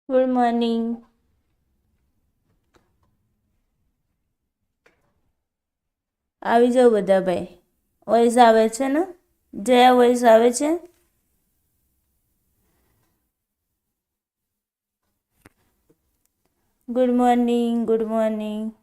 Good morning. આવી જાઓ બધા ભાઈ. વોઇસ આવે છે ને? જયા વોઇસ આવે છે? Good morning. Good morning.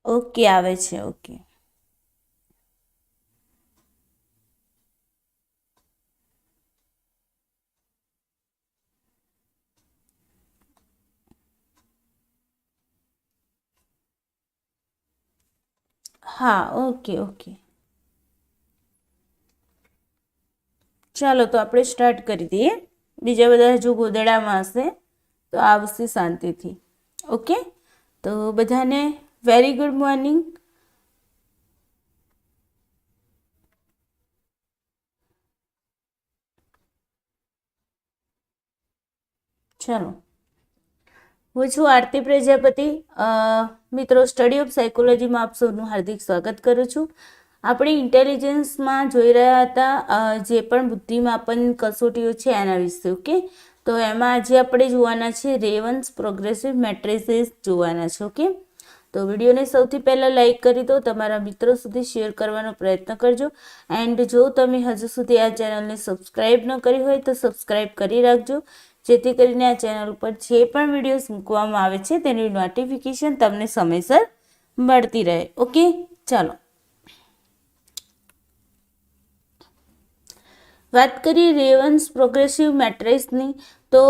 Okay, આવે છે. ઓકે. હા, ઓકે ઓકે. ચાલો તો આપણે સ્ટાર્ટ કરી દઈએ. બીજા બધા હજુ ગોદડામાં હશે તો આવશે શાંતિથી. ઓકે, તો બધાને વેરી ગુડ મોર્નિંગ. ચાલો, હું છું આરતી પ્રજાપતિ. મિત્રો, સ્ટડી ઓફ સાયકોલોજીમાં આપ સૌનું હાર્દિક સ્વાગત કરું છું. આપણે ઇન્ટેલિજન્સમાં જોઈ રહ્યા હતા જે પણ બુદ્ધિમાપન કસોટીઓ છે એના વિશે. ઓકે, તો એમાં આજે આપણે જોવાના છે રેવન્સ પ્રોગ્રેસિવ મેટ્રિસીસ જોવાના છે. ઓકે, તો વિડીયોને સૌથી પહેલાં લાઈક કરી દો, તમારા મિત્રો સુધી શેર કરવાનો પ્રયત્ન કરજો. એન્ડ જો તમે હજુ સુધી આ ચેનલને સબસ્ક્રાઈબ ન કરી હોય તો સબસ્ક્રાઈબ કરી રાખજો, જેથી કરીને આ ચેનલ ઉપર જે પણ વિડીયોઝ મૂકવામાં આવે છે તેની નોટિફિકેશન તમને સમયસર મળતી રહે. ઓકે, ચાલો વાત કરીએ રેવન્સ પ્રોગ્રેસિવ મેટ્રિક્સની. તો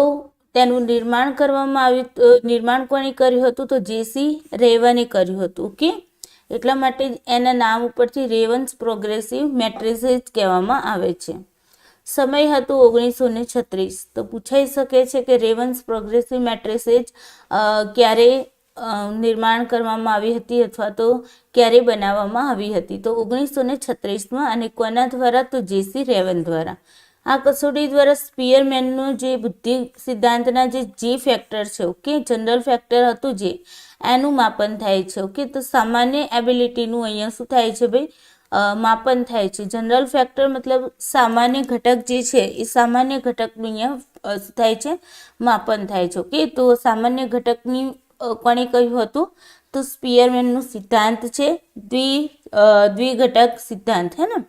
તેનું નિર્માણ કરવામાં આવ્યું. નિર્માણ કોણે કર્યું હતું? તો જેસી રેવને કર્યું હતું. ઓકે, એટલા માટે એના નામ ઉપરથી રેવન્સ પ્રોગ્રેસિવ મેટ્રિસીસ કહેવામાં આવે છે. સમય હતો 1936. તો પૂછાઈ શકે છે કે રેવન્સ પ્રોગ્રેસિવ મેટ્રિસીસ ક્યારે નિર્માણ કરવામાં આવી હતી અથવા તો ક્યારે બનાવવામાં આવી હતી? તો 1936માં. અને કોના દ્વારા? તો જેસી રેવન દ્વારા. આ કસોટી દ્વારા સ્પીયરમેનનું જે બુદ્ધિ સિદ્ધાંતના જે જી ફેક્ટર છે, ઓકે, જનરલ ફેક્ટર હતું જે, એનું માપન થાય છે. ઓકે, તો સામાન્ય એબિલિટીનું અહીંયા શું થાય છે ભાઈ? માપન થાય છે. જનરલ ફેક્ટર મતલબ સામાન્ય ઘટક જે છે એ સામાન્ય ઘટકનું અહીંયા શું થાય છે? માપન થાય છે. ઓકે, તો સામાન્ય ઘટકની કોણે કહ્યું હતું? તો સ્પીયરમેનનું સિદ્ધાંત છે દ્વિઘટક સિદ્ધાંત, હે ને?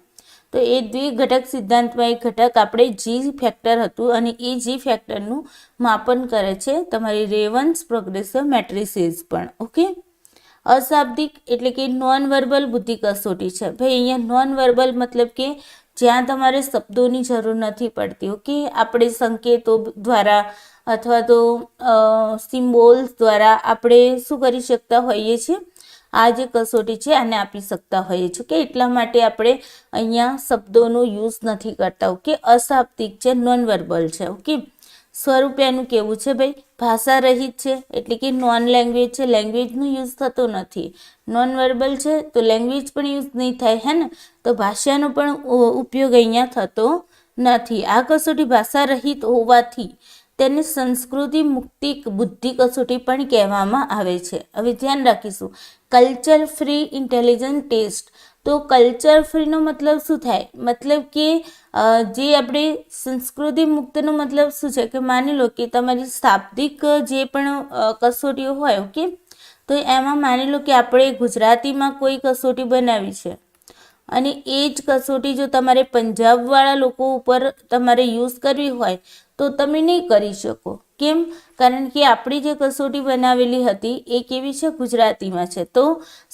તો એ દ્વિઘટક સિદ્ધાંતમાં એક ઘટક આપણે જી ફેક્ટર હતું અને એ જી ફેક્ટરનું માપન કરે છે તમારી રેવન્સ પ્રોગ્રેસિવ મેટ્રિસીસ પણ. ઓકે, અશાબ્દિક એટલે કે નોન વર્બલ બુદ્ધિ કસોટી છે ભાઈ. અહીંયા નોન વર્બલ મતલબ કે જ્યાં તમારે શબ્દોની જરૂર નથી પડતી. ઓકે, આપણે સંકેતો દ્વારા અથવા તો સિમ્બોલ્સ દ્વારા આપણે શું કરી શકતા હોઈએ છીએ? આ જે કસોટી છે આને આપી શકતા હોઈએ છીએ. કે એટલા માટે આપણે અહીંયા શબ્દોનો યુઝ નથી કરતા. ઓકે, અશાબ્દિક છે, નોન વર્બલ છે. ઓકે, સ્વરૂપ એનું કેવું છે ભાઈ? ભાષા રહિત છે એટલે કે નોન લેંગ્વેજ છે. લેંગ્વેજનો યુઝ થતો નથી. નોન વર્બલ છે તો લેંગ્વેજ પણ યુઝ નહીં થાય, હે ને? તો ભાષાનો પણ ઉપયોગ અહીંયા થતો નથી. આ કસોટી ભાષા રહિત હોવાથી તેને સંસ્કૃતિ મુક્તિ બુદ્ધિ કસોટી પણ કહેવામાં આવે છે. હવે ધ્યાન રાખીશું, કલ્ચર ફ્રી ઇન્ટેલિજન્સ ટેસ્ટ. તો કલ્ચર ફ્રીનો મતલબ શું થાય? મતલબ કે જે આપણે સંસ્કૃતિ મુક્તનો મતલબ શું છે? કે માની લો કે તમારી શાબ્દિક જે પણ કસોટીઓ હોય, ઓકે, તો એમાં માની લો કે આપણે ગુજરાતીમાં કોઈ કસોટી બનાવી છે અને એ જ કસોટી જો તમારે પંજાબવાળા લોકો ઉપર તમારે યુઝ કરવી હોય તો તમે નહીં કરી શકો. કેમ? કારણ કે આપણી જે કસોટી બનાવેલી હતી એ કેવી છે? ગુજરાતીમાં છે. તો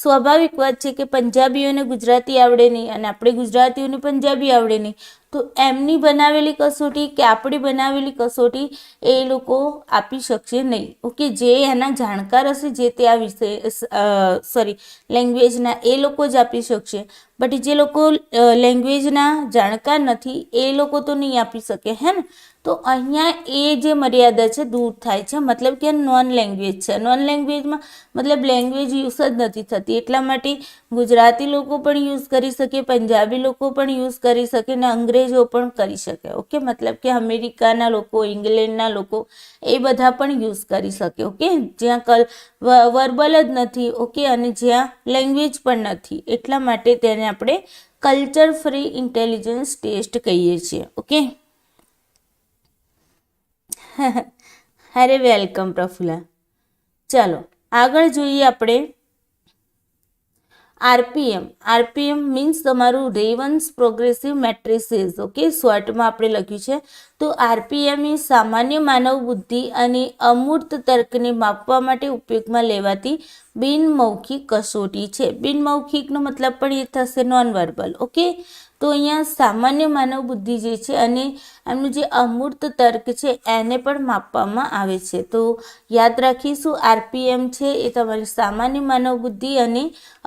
સ્વાભાવિક વાત છે કે પંજાબીઓને ગુજરાતી આવડે નહીં અને આપણે ગુજરાતીઓને પંજાબી આવડે નહીં. તો એમની બનાવેલી કસોટી કે આપણી બનાવેલી કસોટી એ લોકો આપી શકશે નહીં. ઓકે, જે એના જાણકાર હશે જે તે આ વિષય લેંગ્વેજના એ લોકો જ આપી શકશે. બટ જે લોકો લેંગ્વેજના જાણકાર નથી એ લોકો તો નહીં આપી શકે, હે ને? તો અહીંયા એ જે મર્યાદા છે, દૂર થાય છે, મતલબ કે નોન લેંગ્વેજ છે. નોન લેંગ્વેજમાં મતલબ લેંગ્વેજ યુઝ જ નથી થતી, એટલા માટે ગુજરાતી લોકો પણ યુઝ કરી શકે, પંજાબી લોકો પણ યુઝ કરી શકે ને અંગ્રેજો પણ કરી શકે. ઓકે, મતલબ કે અમેરિકાના લોકો, ઇંગ્લેન્ડના લોકો એ બધા પણ યુઝ કરી શકે. ઓકે, જ્યાં વર્બલ જ નથી. ઓકે, અને જ્યાં લેંગ્વેજ પણ નથી, એટલા માટે તેને આપણે કલ્ચર ફ્રી ઇન્ટેલિજન્સ ટેસ્ટ કહીએ છીએ. ઓકે, અરે વેલકમ પ્રફુલ્લા. ચાલો આગળ જોઈએ આપણે આરપીએમ મીન્સ તમારું રેવન્સ પ્રોગ્રેસિવ મેટ્રિસીસ. ઓકે, શોર્ટમાં આપણે લખ્યું છે. તો આરપીએમ એ સામાન્ય માનવ બુદ્ધિ અને અમૂર્ત તર્કને માપવા માટે ઉપયોગમાં લેવાતી બિનમૌખિક કસોટી છે. બિનમૌખિકનો મતલબ પણ એ થશે નોન વર્બલ. ઓકે, તો અહીંયા સામાન્ય માનવ બુદ્ધિ જે છે અને એમનું જે અમૂર્ત તર્ક છે એને પણ માપવામાં આવે છે. તો યાદ રાખીશું, આરપીએમ છે એ તમારી સામાન્ય માનવ બુદ્ધિ અને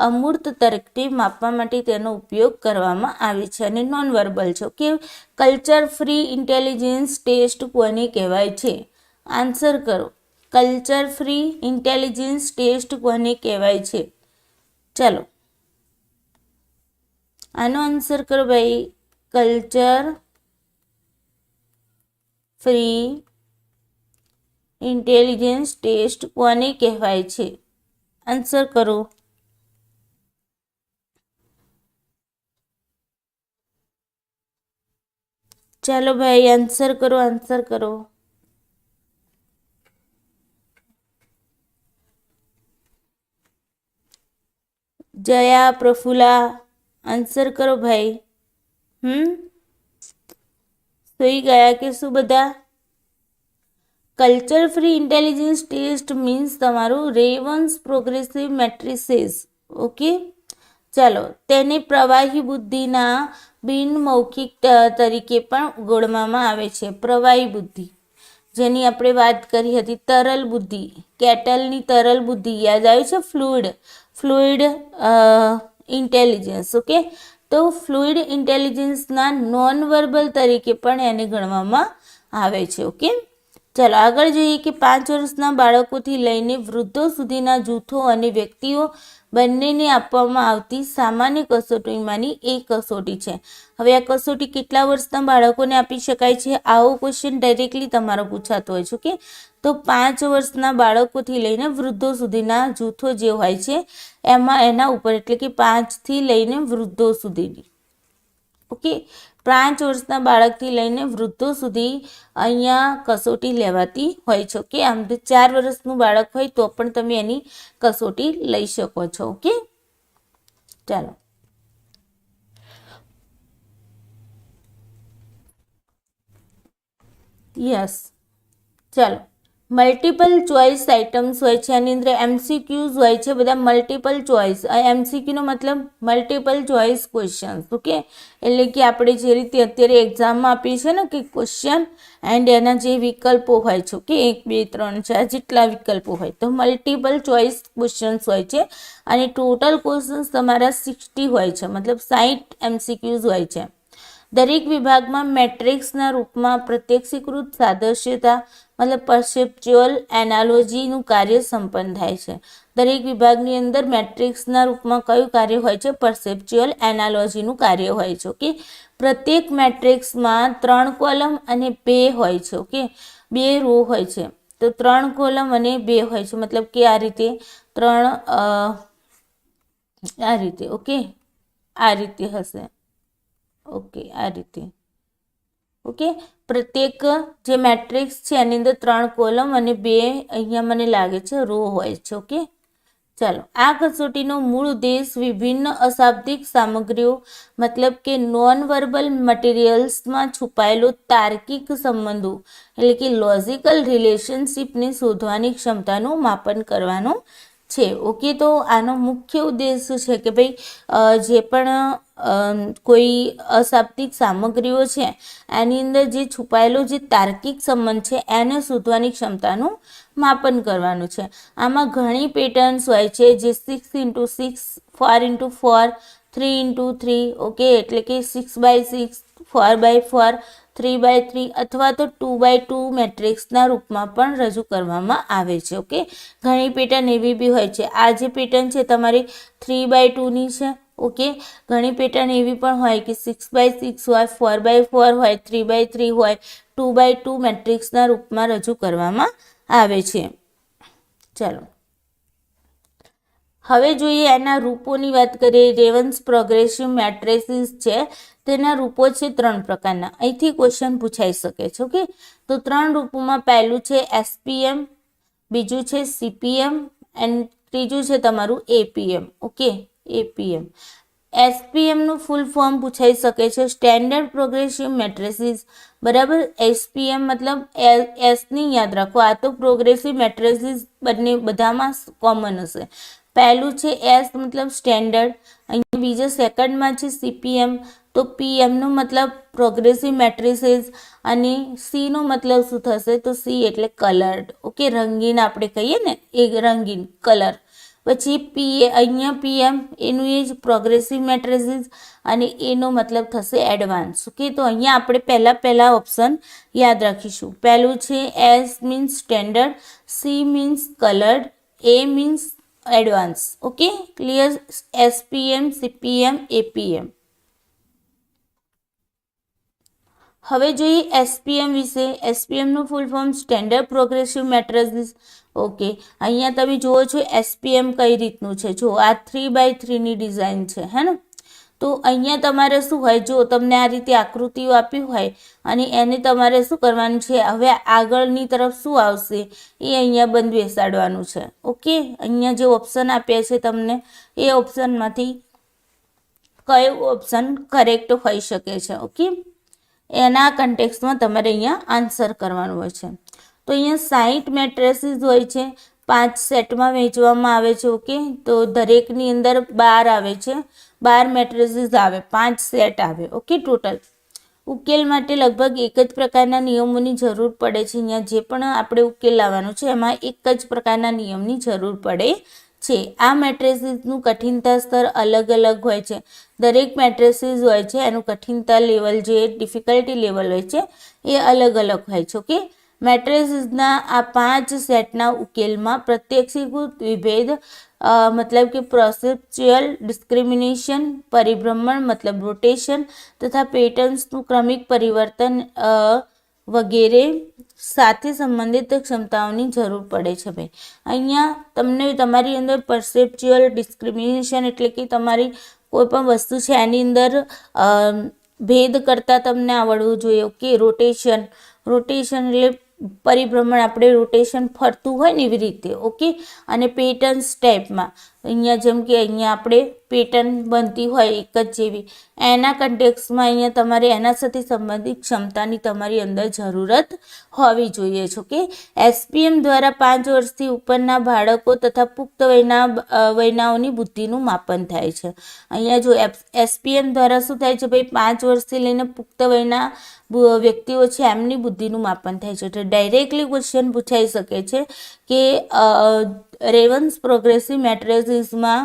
અમૂર્ત તર્કને માપવા માટે તેનો ઉપયોગ કરવામાં આવે છે અને નોન વર્બલ છે. Okay, culture free intelligence test કોને કહેવાય છે? આન્સર કરો. કલ્ચર ફ્રી ઇન્ટેલિજન્સ ટેસ્ટ કોને કહેવાય છે? ચાલો આનો આન્સર કરો ભાઈ. કલ્ચર ફ્રી ઇન્ટેલિજન્સ ટેસ્ટ કોને કહેવાય છે? આન્સર કરો. ચાલો ભાઈ આન્સર કરો, આન્સર કરો. જયા, પ્રફુલ્લા, આન્સર કરો ભાઈ. સુઈ ગયા કે શું બધા? Culture free intelligence test means તમારું રેવન્સ પ્રોગ્રેસિવ મેટ્રિસીસ. ઓકે, ચાલો તેને પ્રવાહી બુદ્ધિના બિનમૌખિક તરીકે પણ ગણવામાં આવે છે. પ્રવાહી બુદ્ધિ જેની આપણે વાત કરી હતી, તરલ બુદ્ધિ, કેટલની તરલ બુદ્ધિ યાદ આવી છે? Fluid intelligence. ઓકે, તો ફ્લુઇડ ઇન્ટેલિજન્સના નોન વર્બલ તરીકે પણ એને ગણવામાં આવે છે. ઓકે, ચાલો આગળ જોઈએ કે 5 વર્ષના બાળકોથી લઈને વૃદ્ધો સુધીના જૂથો અને વ્યક્તિઓ બંનેને આપવામાં આવતી સામાન્ય કસોટીમાંની એક કસોટી છે. હવે આ કસોટી કેટલા વર્ષના બાળકોને આપી શકાય છે? આવો ક્વેશ્ચન ડાયરેક્ટલી તમારો પૂછાતો હોય છે. ઓકે, તો 5 વર્ષના બાળકોથી લઈને વૃદ્ધો સુધીના જૂથો જે હોય છે એમાં એના ઉપર, એટલે કે 5 થી લઈને વૃદ્ધો સુધીની. ઓકે, 5 વર્ષના બાળકથી લઈને વૃદ્ધો સુધી અહીંયા કસોટી લેવાતી હોય છે. ઓકે, આમ તો 4 વર્ષનું બાળક હોય તો પણ તમે એની કસોટી લઈ શકો છો. ઓકે, ચાલો યસ, ચાલો મલ્ટિપલ ચોઇસ આઇટમ્સ હોય છે, એની અંદર એમસીક્યુઝ હોય છે, બધા મલ્ટિપલ ચોઇસ. એમસીક્યુનો મતલબ મલ્ટિપલ ચોઇસ ક્વેશ્ચન્સ. ઓકે, એટલે કે આપણે જે રીતે અત્યારે એક્ઝામમાં આપીએ છીએ ને કે ક્વેશ્ચન એન્ડ એના જે વિકલ્પો હોય છે. ઓકે, 1 2 3 4 જેટલા વિકલ્પો હોય તો મલ્ટિપલ ચોઇસ ક્વેશ્ચન્સ હોય છે અને ટોટલ ક્વેશ્ચન્સ તમારા 60 હોય છે, મતલબ 60 એમસીક્યુઝ હોય છે. દરેક વિભાગમાં મેટ્રિક્સના રૂપમાં પ્રત્યક્ષીકૃત સાદૃશ્યતા મતલબ પરસેપ્ચ્યુઅલ એનાલોજીનું કાર્ય સંપન્ન થાય છે. દરેક વિભાગની અંદર મેટ્રિક્સના રૂપમાં કયું કાર્ય હોય છે? પરસેપ્ચ્યુઅલ એનાલોજીનું કાર્ય હોય છે. ઓકે, પ્રત્યેક મેટ્રિક્સમાં 3 કોલમ અને 2 હોય છે. ઓકે, 2 રો હોય છે, તો 3 કોલમ અને 2 હોય છે, મતલબ કે આ રીતે 3 આ રીતે. ઓકે, આ રીતે હશે. ઓકે, આ રીતે. ઓકે, પ્રત્યેક જે મેટ્રિક્સ છે એની અંદર 3 કોલમ અને 2 અહીંયા મને લાગે છે રો હોય છે. ઓકે, ચાલો આ કસોટીનો મૂળ ઉદ્દેશ વિભિન્ન અશાબ્દિક સામગ્રીઓ મતલબ કે નોન વર્બલ મટીરિયલ્સમાં છુપાયેલો તાર્કિક સંબંધો એટલે કે લોજિકલ રિલેશનશિપને શોધવાની ક્ષમતાનું માપન કરવાનો છે. ઓકે, તો આનો મુખ્ય ઉદ્દેશ છે કે ભાઈ જે પણ કોઈ અશાબ્દિક સામગ્રીઓ છે એની અંદર જે છુપાયેલો જે તાર્કિક સંબંધ છે એને શોધવાની ક્ષમતાનું માપન કરવાનું છે. આમાં ઘણી પેટર્ન્સ હોય છે જે 6x6, 4x4, 3x3. ઓકે, એટલે કે 6x6, 4x4, 3x3 અથવા તો 2x2 મેટ્રિક્સના રૂપમાં પણ રજૂ કરવામાં આવે છે. ઓકે, ઘણી પેટર્ન એવી બી હોય છે. આ જે પેટર્ન છે તમારી 3x2ની છે. ઓકે, ઘણી પેટર્ન એવી પણ હોય કે 6x6 હોય, 4x4 હોય, 3x3 હોય, 2x2 મેટ્રિક્સના રૂપમાં રજૂ કરવામાં આવે છે. ચાલો હવે જોઈએ એના રૂપોની વાત કરીએ. રેવન્સ પ્રોગ્રેસિવ મેટ્રિસીસ છે તેના રૂપો છે 3 પ્રકારના. અહીંથી ક્વેશ્ચન પૂછાઈ શકે છે. ઓકે, તો 3 રૂપોમાં પહેલું છે SPM, બીજું છે CPM એન્ડ ત્રીજું છે તમારું APM. Okay, APM. SPM નું ફૂલ ફોર્મ પૂછાઈ શકે છે, સ્ટેન્ડર્ડ પ્રોગ્રેસિવ મેટ્રિસીસ. બરાબર, SPM મતલબ S ની યાદ રાખો, આ તો પ્રોગ્રેસિવ મેટ્રિસીસ બંને બધામાં કોમન હશે. પહેલું છે S મતલબ સ્ટેન્ડર્ડ, અહીંયા બીજા સેકન્ડમાં છે CPM, તો PM નો મતલબ પ્રોગ્રેસિવ મેટ્રિસીસ અને C નો મતલબ શું થશે, તો C એટલે કલર્ડ. ઓકે, રંગીન આપણે કહીએ ને એ રંગીન કલર. પછી અહીંયા PM એનું એ જ પ્રોગ્રેસિવ મેટ્રિસીસ અને એનો મતલબ થશે એડવાન્સ. ઓકે, તો અહીંયા આપણે પહેલા ઓપ્શન યાદ રાખીશું. પહેલું છે S means standard, C means coloured, A means advance. Okay, clear? SPM, CPM, APM. હવે જોઈએ SPM વિશે. SPM નું full form standard progressive matrices. Okay, અહીંયા તમે જુઓ છો SPM કઈ રીતનું છે. જો આ 3x3ની ડિઝાઇન છે, હે ને? તો અહીંયા તમારે શું હોય, જો તમને આ રીતે આકૃતિઓ આપી હોય અને એને તમારે શું કરવાનું છે, હવે આગળની તરફ શું આવશે એ અહીંયા બંધ બેસાડવાનું છે. ઓકે, અહીંયા જે ઓપ્શન આપ્યા છે તમને એ ઓપ્શનમાંથી કયો ઓપ્શન કરેક્ટ હોઈ શકે છે. ઓકે, એના કન્ટેક્સમાં તમારે અહીંયા આન્સર કરવાનું હોય છે. તો અહીંયા 60 મેટ્રિસીસ હોય છે, 5 સેટમાં વહેંચવામાં આવે છે. ઓકે, તો દરેકની અંદર 12 આવે છે, 12 મેટ્રિસીસ આવે, 5 સેટ આવે. ઓકે, ટોટલ ઉકેલ માટે લગભગ એક જ પ્રકારના નિયમોની જરૂર પડે છે. અહીંયા જે પણ આપણે ઉકેલ લાવવાનો છે એમાં એક જ પ્રકારના નિયમની જરૂર પડે છે. આ મેટ્રિસીસનું કઠિનતા સ્તર અલગ અલગ હોય છે. દરેક મેટ્રિસીસ હોય છે એનું કઠિનતા લેવલ, જે ડિફિકલ્ટી લેવલ હોય છે એ અલગ અલગ હોય છે. ઓકે, મેટ્રિસીસના આ 5 સેટના ઉકેલમાં પ્રત્યક્ષીકૃત વિભેદ મતલબ કે પરસેપ્ચ્યુઅલ ડિસ્ક્રિમિનેશન, પરિભ્રમણ મતલબ રોટેશન તથા પેટર્ન્સનું ક્રમિક પરિવર્તન વગેરે સાથે સંબંધિત ક્ષમતાઓની જરૂર પડે છે. ભાઈ અહીંયા તમને તમારી અંદર પરસેપ્ચ્યુઅલ ડિસ્ક્રિમિનેશન એટલે કે તમારી કોઈ પણ વસ્તુ છે એની અંદર ભેદ કરતાં તમને આવડવું જોઈએ. ઓકે, રોટેશન એટલે પરિભ્રમણ, આપણે રોટેશન ફરતું હોય ને એવી રીતે. ઓકે, અને પેટર્ન્સ ટાઈપમાં અહીંયા જેમ કે અહીંયા આપણે પેટર્ન બનતી હોય એક જ જેવી, એના કન્ટેક્સમાં અહીંયા તમારે એના સાથે સંબંધિત ક્ષમતાની તમારી અંદર જરૂરત હોવી જોઈએ છે. ઓકે, SPM દ્વારા 5 વર્ષથી ઉપરના બાળકો તથા પુખ્ત વયનાઓની બુદ્ધિનું માપન થાય છે. અહીંયા જો SPM દ્વારા શું થાય છે ભાઈ, 5 વર્ષથી લઈને પુખ્ત વયના વ્યક્તિઓ છે એમની બુદ્ધિનું માપન થાય છે. એટલે ડાયરેક્ટલી ક્વેશ્ચન પૂછાઈ શકે છે કે રેવન્સ પ્રોગ્રેસિવ મેટ્રિસીસમાં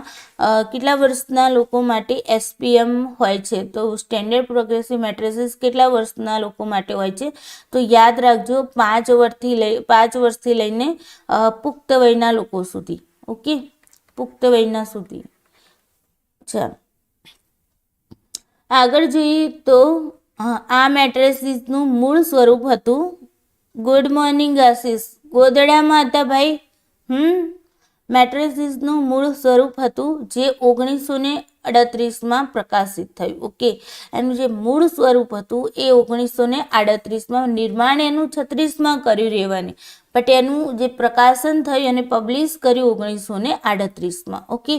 કેટલા વર્ષના લોકો માટે SPM હોય છે, તો સ્ટેન્ડર્ડ પ્રોગ્રેસિવ મેટ્રિસીસ કેટલા વર્ષના લોકો માટે હોય છે, તો યાદ રાખજો 5 વર્ષથી લઈને પુખ્ત વયના લોકો સુધી. ઓકે, પુખ્ત વયના સુધી. ચાલો આગળ જોઈએ તો આ મેટ્રિસીસનું મૂળ સ્વરૂપ હતું. ગુડ મોર્નિંગ આશીષ, ગોદડામાં હતા ભાઈ. મેટ્રિસીસનું મૂળ સ્વરૂપ હતું જે 1938માં પ્રકાશિત થયું. ઓકે, એનું જે મૂળ સ્વરૂપ હતું એ 1938માં, નિર્માણ એનું 36માં કર્યું રહેવાની, બટ એનું જે પ્રકાશન થયું અને પબ્લિશ કર્યું 1938માં. ઓકે,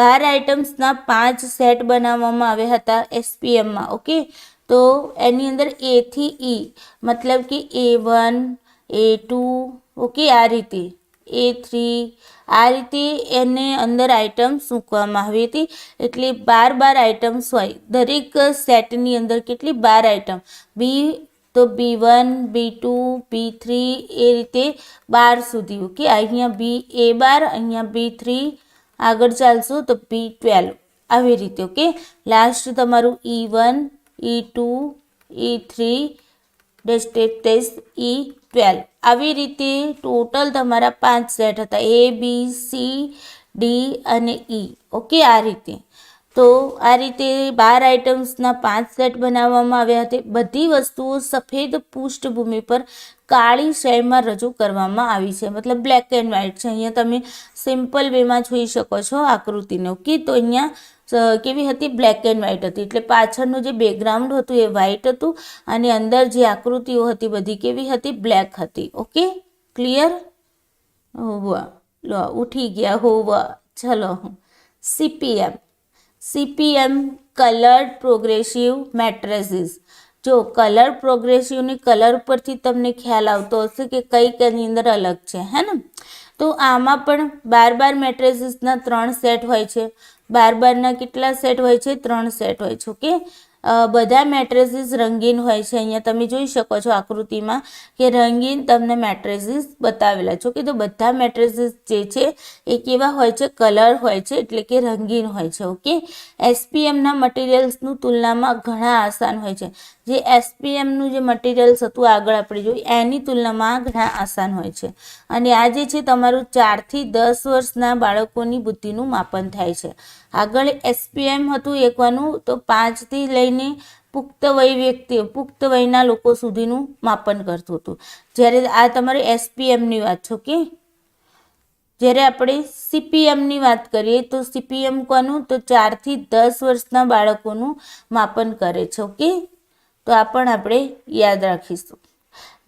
12 આઇટમ્સના 5 સેટ બનાવવામાં આવ્યા હતા SPMમાં. ઓકે, તો એની અંદર A થી E મતલબ કે A1, A2, ઓકે, આ રીતે A3, આ રીતે એને અંદર આઇટમ્સ મૂકવામાં આવી હતી. એટલે 12 આઇટમ્સ હોય દરેક સેટની અંદર. કેટલી? 12 આઇટમ. તો B1, B2, B3 એ રીતે 12 સુધી. ઓકે, અહીંયા A12, અહીંયા B3, આગળ ચાલશું તો B12, આવી રીતે. ઓકે, લાસ્ટ તમારું E1, E2, E3, E12 આવી રીતે ટોટલ તમારા 5 સેટ હતા, ABCD અને E. ઓકે, આ રીતે. તો આ રીતે 12 આઇટમ્સના 5 સેટ બનાવવામાં આવ્યા હતા. બધી વસ્તુઓ સફેદ પૃષ્ઠભૂમિ પર કાળી શૈલીમાં રજૂ કરવામાં આવી છે, મતલબ બ્લેક એન્ડ વ્હાઇટ છે. અહીંયા તમે સિમ્પલ વેમાં જોઈ શકો છો આકૃતિને. ઓકે, તો અહીંયા કેવી હતી? બ્લેક એન્ડ વ્હાઇટ હતી. એટલે પાછળનું જે બેકગ્રાઉન્ડ હતું એ વ્હાઇટ હતું અને અંદર જે આકૃતિઓ હતી બધી કેવી હતી? બ્લેક હતી. Okay, clear? હોવા લો ઉઠી ગયા હોવા. ચલો, CPM કલર્ડ પ્રોગ્રેસિવ મેટ્રિસીસ. જો કલર પ્રોગ્રેસિવની કલર પરથી તમને ખ્યાલ આવતો હશે કે કઈ કઈની અંદર અલગ છે, હે ને? તો આમાં પણ 12 મેટ્રિસીસના 3 સેટ હોય છે. 12ના કેટલા સેટ હોય છે? 3 સેટ હોય છે. ઓકે, બધા મેટ્રિસીસ રંગીન હોય છે. અહીંયા તમે જોઈ શકો છો આકૃતિમાં કે રંગીન તમને મેટ્રિસીસ બતાવેલા છે. ઓકે, તો બધા મેટ્રિસીસ જે છે એ કેવા હોય છે? કલર હોય છે, એટલે કે રંગીન હોય છે. ઓકે, SPMના મટીરિયલ્સનું તુલનામાં ઘણા આસાન હોય છે. જે SPMનું જે મટીરિયલ્સ હતું આગળ આપણે જોયું એની તુલનામાં ઘણા આસાન હોય છે. અને આ જે છે તમારું 4 થી 10 વર્ષના બાળકોની બુદ્ધિનું માપન થાય છે. આગળ SPM હતું એકવાનું, તો 5 થી લઈને પુખ્ત વયના લોકો સુધીનું માપન કરતું હતું. જ્યારે આ તમારે SPMની વાત છે. ઓકે, જ્યારે આપણે CPMની વાત કરીએ તો CPM કોનું? તો 4 થી 10 વર્ષના બાળકોનું માપન કરે છે. ઓકે, તો આ પણ આપણે યાદ રાખીશું.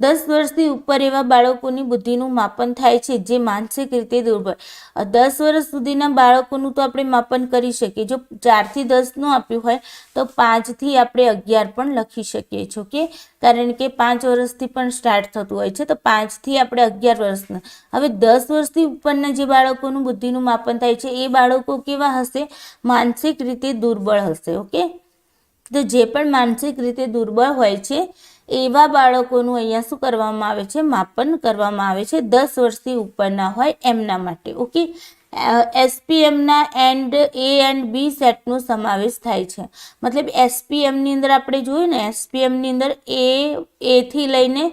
10 વર્ષથી ઉપર એવા બાળકોની બુદ્ધિનું માપન થાય છે જે માનસિક રીતે દુર્બળ. 10 વર્ષ સુધીના બાળકોનું તો આપણે માપન કરી શકીએ. જો 4 થી 10નું આપ્યું હોય તો 5 થી આપણે 11 પણ લખી શકીએ છીએ. ઓકે, કારણ કે 5 વર્ષથી પણ સ્ટાર્ટ થતું હોય છે, તો 5 થી આપણે 11 વર્ષના. હવે 10 વર્ષથી ઉપરના જે બાળકોનું બુદ્ધિનું માપન થાય છે એ બાળકો કેવા હશે? માનસિક રીતે દુર્બળ હશે. ઓકે, તો જે પણ માનસિક રીતે દુર્બળ હોય છે એવા બાળકોનું અહીંયા શું કરવામાં આવે છે? માપન કરવામાં આવે છે. 10 વર્ષથી ઉપરના હોય એમના માટે. ઓકે, SPMના A and B સેટનો સમાવેશ થાય છે. મતલબ SPMની અંદર આપણે જોયું ને, SPMની અંદર A થી લઈને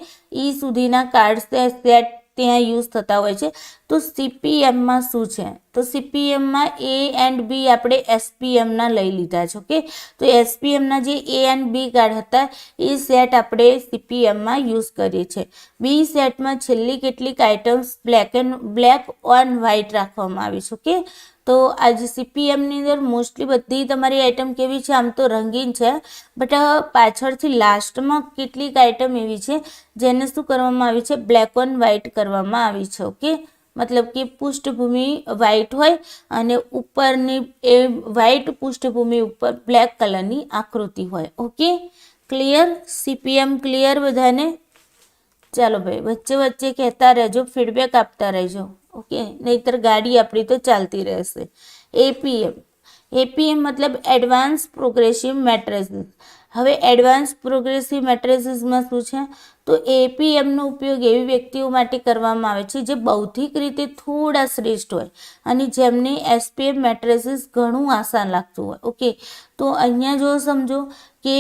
E સુધીના કાર્ડ સેટ ત્યાં યુઝ થતા હોય છે. તો CPMમાં શું છે? તો CPMમાં A and B આપણે SPMના લઈ લીધા છે. ઓકે, તો SPMના જે A and B કાર્ડ હતા એ સેટ આપણે CPMમાં યુઝ કરીએ છીએ. B સેટમાં છેલ્લી કેટલીક આઇટમ્સ બ્લેક ઓન વ્હાઇટ રાખવામાં આવી છે. ઓકે, તો આજે CPMની અંદર મોસ્ટલી બધી તમારી આઇટમ કેવી છે? આમ તો રંગીન છે, બટ પાછળથી લાસ્ટમાં કેટલીક આઇટમ એવી છે જેને શું કરવામાં આવી છે? બ્લેક ઓન વ્હાઇટ કરવામાં આવી છે. ઓકે, મતલબ કે પૃષ્ઠભૂમિ વ્હાઇટ હોય અને ઉપરની એ વ્હાઇટ પૃષ્ઠભૂમિ ઉપર બ્લેક કલરની આકૃતિ હોય. Okay, clear? CPM ક્લિયર બધાને? ચાલો ભાઈ, વચ્ચે કહેતા રહેજો, ફીડબેક આપતા રહેજો. ઓકે, નહીતર ગાડી આપણી તો ચાલતી રહેશે. APM મતલબ એડવાન્સ પ્રોગ્રેસિવ મેટ્રિસીસ. હવે એડવાન્સ પ્રોગ્રેસિવ મેટ્રિસીસમાં શું છે? તો APMનો ઉપયોગ એવી વ્યક્તિઓ માટે કરવામાં આવે છે જે બૌદ્ધિક રીતે થોડા શ્રેષ્ઠ હોય અને જેમને SPM મેટ્રિસીસ ઘણું આસાન લાગતું હોય. ઓકે, તો અહીંયા જો સમજો કે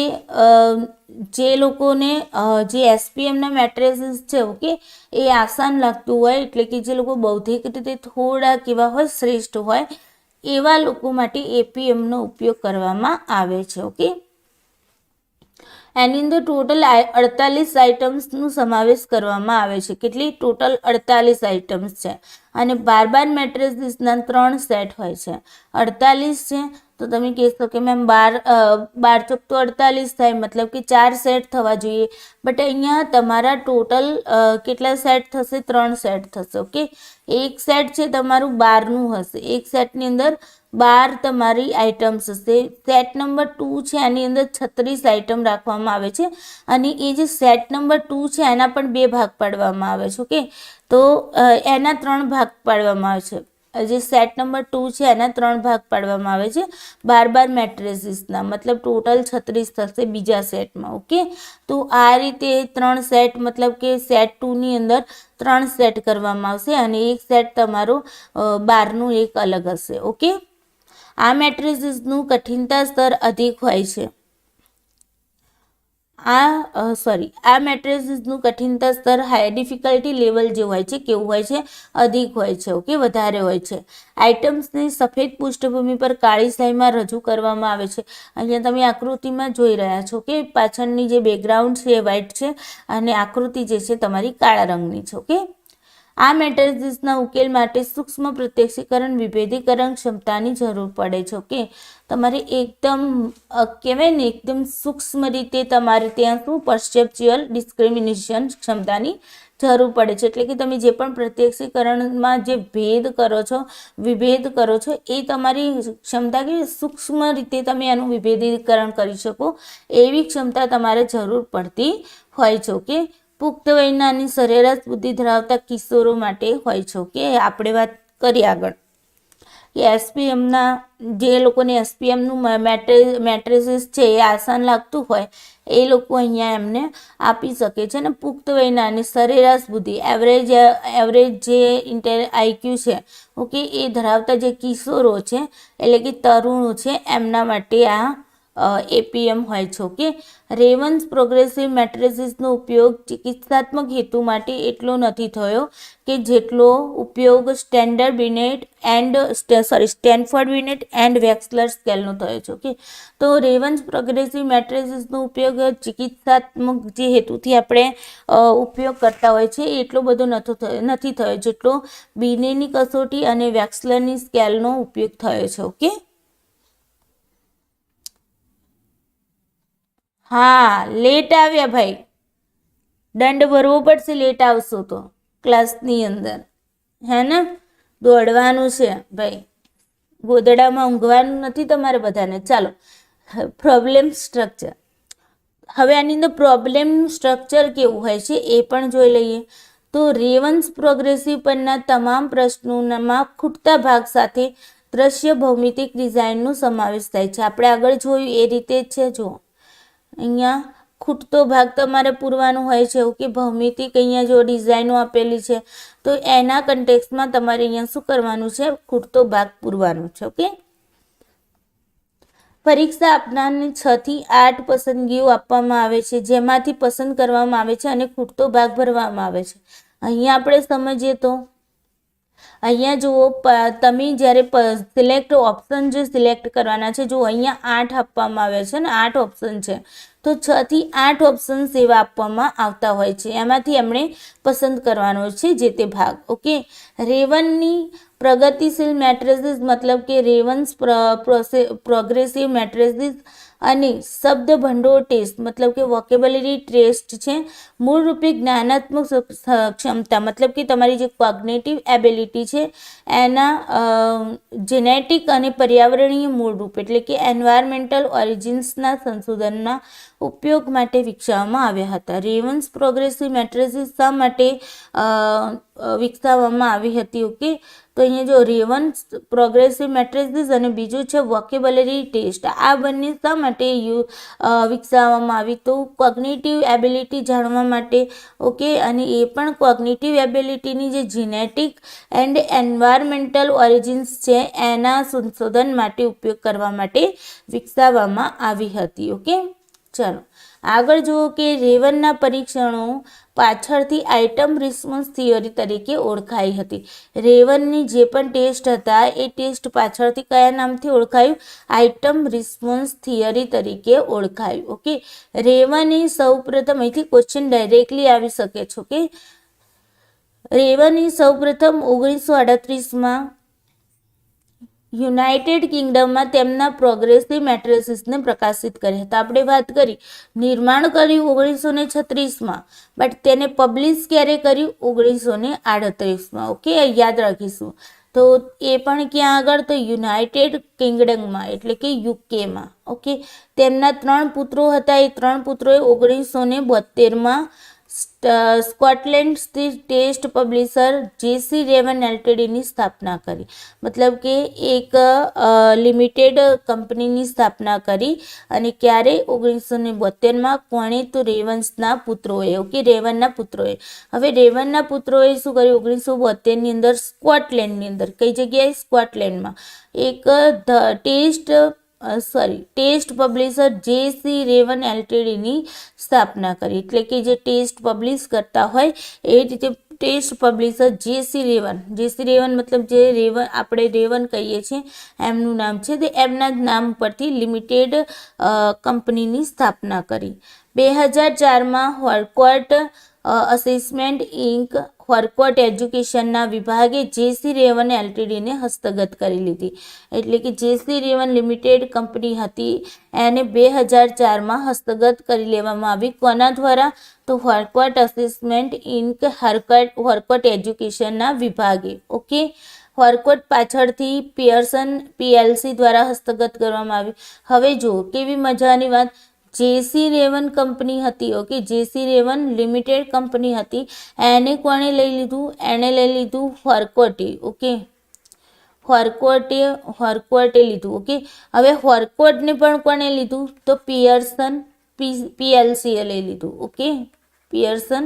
જે લોકોને જે SPMના મેટ્રિસીસ છે, ઓકે, એ આસાન લાગતું હોય, એટલે કે જે લોકો બૌદ્ધિક રીતે થોડા કેવા હોય? શ્રેષ્ઠ હોય, એવા લોકો માટે APMનો ઉપયોગ કરવામાં આવે છે. ઓકે, એની અંદર ટોટલ 48 આઇટમ્સનો સમાવેશ કરવામાં આવે છે. કેટલી? ટોટલ 48 આઇટમ્સ છે. અને 12 મેટ્રિસીસના 3 સેટ હોય છે. 48 છે તો તમે કહેશો કે મેમ 12 ચોક તો 48 થાય, મતલબ કે 4 સેટ થવા જોઈએ. બટ અહીંયા તમારા ટોટલ કેટલા સેટ થશે? 3 સેટ થશે. ઓકે, એક સેટ છે તમારું 12નું હશે. એક સેટની અંદર 12 તમારી આઇટમ્સ હશે. સેટ નંબર 2 છે એની અંદર 36 આઇટમ રાખવામાં આવે છે અને એ જે સેટ નંબર 2 છે એના પણ 2 ભાગ પાડવામાં આવે છે. ઓકે, તો એના 3 ભાગ પાડવામાં આવે છે. જે સેટ નંબર 2 છે એના 3 ભાગ પાડવામાં આવે છે 12 મેટ્રિસીસના, મતલબ ટોટલ 36 થશે બીજા સેટમાં. ઓકે, તો આ રીતે 3 સેટ, મતલબ કે સેટ 2ની અંદર 3 સેટ કરવામાં આવશે અને એક સેટ તમારો 12નું એક અલગ હશે. ઓકે, આ મેટ્રિસીસનું કઠિનતા સ્તર અધિક હોય છે. આ મેટ્રિસીસનું કઠિનતા સ્તર હાઈ ડિફિકલ્ટી લેવલ જે હોય છે કેવું હોય છે, અધિક હોય છે, ઓકે, વધારે હોય છે. આઇટમ્સને સફેદ પૃષ્ઠભૂમિ પર કાળી શાહીમાં રજૂ કરવામાં આવે છે. અહીંયા તમે આકૃતિમાં જોઈ રહ્યા છો કે પાછળની જે બેકગ્રાઉન્ડ છે એ વ્હાઇટ છે અને આકૃતિ જે છે તમારી કાળા રંગની છે, ઓકે. આ મેટ્રિસીસના ઉકેલ માટે સૂક્ષ્મ પ્રત્યક્ષીકરણ વિભેદીકરણ ક્ષમતાની જરૂર પડે છે, ઓકે. તમારે એકદમ કહેવાય ને એકદમ સૂક્ષ્મ રીતે તમારે ત્યાં શું પરસેપ્ચ્યુઅલ ડિસ્ક્રિમિનેશન ક્ષમતાની જરૂર પડે છે. એટલે કે તમે જે પણ પ્રત્યક્ષીકરણમાં જે ભેદ કરો છો, વિભેદ કરો છો, એ તમારી ક્ષમતા કે સૂક્ષ્મ રીતે તમે એનું વિભેદીકરણ કરી શકો એવી ક્ષમતા તમારે જરૂર પડતી હોય છે, ઓકે. પુખ્ત વયના અને સરેરાશ બુદ્ધિ ધરાવતા કિશોરો માટે હોય છે, કે આપણે વાત કરીએ આગળ કે એસપીએમના જે લોકોને એસપીએમનું મેટ્રિસીસ છે એ આસાન લાગતું હોય એ લોકો અહીંયા એમને આપી શકે છે. અને પુખ્ત વયના અને સરેરાશ બુદ્ધિ એવરેજ જે આઈક્યુ છે, ઓકે, એ ધરાવતા જે કિશોરો છે એટલે કે તરુણો છે એમના માટે આ એપીએમ હોય છે, ઓકે. રેવન્સ પ્રોગ્રેસિવ મેટ્રિસીસનો ઉપયોગ ચિકિત્સાત્મક હેતુ માટે એટલો નથી થયો કે જેટલો ઉપયોગ સ્ટેન્ફોર્ડ બિનેટ એન્ડ વેક્સલર સ્કેલનો થયો છે, ઓકે. તો રેવન્સ પ્રોગ્રેસિવ મેટ્રિસીસનો ઉપયોગ ચિકિત્સાત્મક જે હેતુથી આપણે ઉપયોગ કરતા હોય છે એટલો બધો નથી થયો જેટલો બિનેટની કસોટી અને વેક્સલરની સ્કેલનો ઉપયોગ થયો છે, ઓકે. હા, લેટ આવ્યા ભાઈ, દંડ ભરવો પડશે લેટ આવશો તો ક્લાસની અંદર, હે ને. દોડવાનું છે ભાઈ, ગોદડામાં ઊંઘવાનું નથી તમારે બધાને. ચાલો, પ્રોબ્લેમ સ્ટ્રક્ચર. હવે આની અંદર પ્રોબ્લેમ સ્ટ્રક્ચર કેવું હોય છે એ પણ જોઈ લઈએ. તો રેવન્સ પ્રોગ્રેસિવ પરના તમામ પ્રશ્નોમાં ખૂટતા ભાગ સાથે દ્રશ્ય ભૌમિતિક ડિઝાઇનનો સમાવેશ થાય છે. આપણે આગળ જોયું એ રીતે જ છે. જો અહીંયા ખૂટતો ભાગ તમારે પૂરવાનો હોય છે, ઓકે. ભૌમિતિક અહીંયા જો ડિઝાઇનો આપેલી છે તો એના કન્ટેક્સમાં તમારે અહીંયા શું કરવાનું છે, ખૂટતો ભાગ પૂરવાનો છે, ઓકે. પરીક્ષા આપનારને 6 થી 8 પસંદગીઓ આપવામાં આવે છે જેમાંથી પસંદ કરવામાં આવે છે અને ખૂટતો ભાગ ભરવામાં આવે છે. અહીંયા આપણે સમજીએ તો અહીંયા જુઓ, તમે જ્યારે સિલેક્ટ ઓપ્શન જે સિલેક્ટ કરવાના છે, જો અહીંયા 8 આપવામાં આવ્યા છે ને 8 ઓપ્શન છે, તો 6 થી 8 ઓપ્શન્સ એવા આપવામાં આવતા હોય છે. એમાંથી એમણે પસંદ કરવાનો છે જે તે ભાગ, ઓકે. રેવનની પ્રગતિશીલ મેટ્રિસીસ મતલબ કે રેવન્સ પ્રોગ્રેસિવ મેટ્રિસીસ અને શબ્દ ભંડોળ ટેસ્ટ મતલબ કે વોકેબ્યુલરી ટેસ્ટ છે મૂળરૂપે જ્ઞાનાત્મક ક્ષમતા મતલબ કે તમારી જે કોગ્નિટિવ એબિલિટી છે એના જેનેટિક અને પર્યાવરણીય મૂળરૂપ એટલે કે એન્વાયરમેન્ટલ ઓરિજિન્સના સંશોધનના ઉપયોગ માટે વિકસાવવામાં આવ્યા હતા. રેવન્સ પ્રોગ્રેસિવ મેટ્રિસીસ શા માટે વિકસાવવામાં આવી હતી, ઓકે. તો અહીંયા જો રેવન્સ પ્રોગ્રેસિવ મેટ્રિસીસ અને બીજું છે વોકેબ્યુલરી ટેસ્ટ, આ બંને શા માટે વિકસાવવામાં આવી, તો કોગ્નિટિવ એબિલિટી જાણવા માટે, ઓકે. અને એ પણ કોગ્નિટિવ એબિલિટીની જે જીનેટિક એન્ડ એન્વાયરમેન્ટલ ઓરિજિન્સ છે એના સંશોધન માટે ઉપયોગ કરવા માટે વિકસાવવામાં આવી હતી, ઓકે. ચાલો આગળ જુઓ કે રેવનના પરીક્ષણો પાછળથી આઇટમ રિસ્પોન્સ થિયરી તરીકે ઓળખાઈ હતી. રેવનની જે પણ ટેસ્ટ હતા એ ટેસ્ટ પાછળથી કયા નામથી ઓળખાયું, આઇટમ રિસ્પોન્સ થિયરી તરીકે ઓળખાયું, ઓકે. રેવને સૌપ્રથમ અહીંથી ક્વેશ્ચન ડાયરેક્ટલી આવી શકે છે, ઓકે. રેવને સૌપ્રથમ 1938માં યુનાઇટેડ કિંગડમમાં તેમના પ્રોગ્રેસિવ મેટ્રિસીસને પ્રકાશિત કર્યા હતા. આપણે વાત કરી નિર્માણ કર્યું 1936માં, બટ તેને પબ્લિશ ક્યારે કર્યું 1938માં, ઓકે. યાદ રાખીશું. તો એ પણ ક્યાં આગળ, તો યુનાઇટેડ કિંગડમમાં એટલે કે યુકેમાં, ઓકે. તેમના 3 પુત્રો હતા. એ 3 પુત્રોએ 1972માં સ્કોટલેન્ડ સ્થિત ટેસ્ટ પબ્લિશર જેસી રેવન એલટીડીની સ્થાપના કરી. મતલબ કે એક લિમિટેડ કંપનીની સ્થાપના કરી અને ક્યારે 1972માં કોણે, તો રેવન્સના પુત્રોએ, ઓકે. રેવનના પુત્રોએ. હવે રેવનના પુત્રોએ શું કર્યું 1972ની અંદર સ્કોટલેન્ડની અંદર, કઈ જગ્યાએ, સ્કોટલેન્ડમાં એક ટેસ્ટ ટેસ્ટ પબ્લિશર જેસી રેવન એલટીડીની સ્થાપના કરી. એટલે કે જે ટેસ્ટ પબ્લિશ કરતા હોય એ રીતે ટેસ્ટ પબ્લિશર જેસી રેવન મતલબ જે રેવન આપણે રેવન કહીએ છીએ એમનું નામ છે, તે એમના જ નામ પરથી લિમિટેડ કંપનીની સ્થાપના કરી. 2004માં હોરકોટ અસેસમેન્ટ ઇન્ક હોરકોટ એજ્યુકેશનના વિભાગે જેસી રેવન એલટીડીને હસ્તગત કરી લીધી. એટલે કે જેસી રેવન લિમિટેડ કંપની હતી એને 2004માં હસ્તગત કરી લેવામાં આવી. કોના દ્વારા? તો હોરકોટ અસેસમેન્ટ ઇન્ક હોરકોટ એજ્યુકેશનના વિભાગે. ઓકે, હોરકોટ પાછળથી પિયર્સન પીએલસી દ્વારા હસ્તગત કરવામાં આવી. હવે જુઓ કેવી મજાની વાત, જેસી રેવન કંપની હતી. ઓકે, જેસી રેવન લિમિટેડ કંપની હતી, એને કોણે લઈ લીધું? એને લઈ લીધું હોરકોટે. ઓકે, હોરકોટે લીધું. ઓકે, હવે હોરકોટને પણ કોણે લીધું? તો પિયર્સન પીએલસીએ લઈ લીધું. ઓકે, પિયર્સન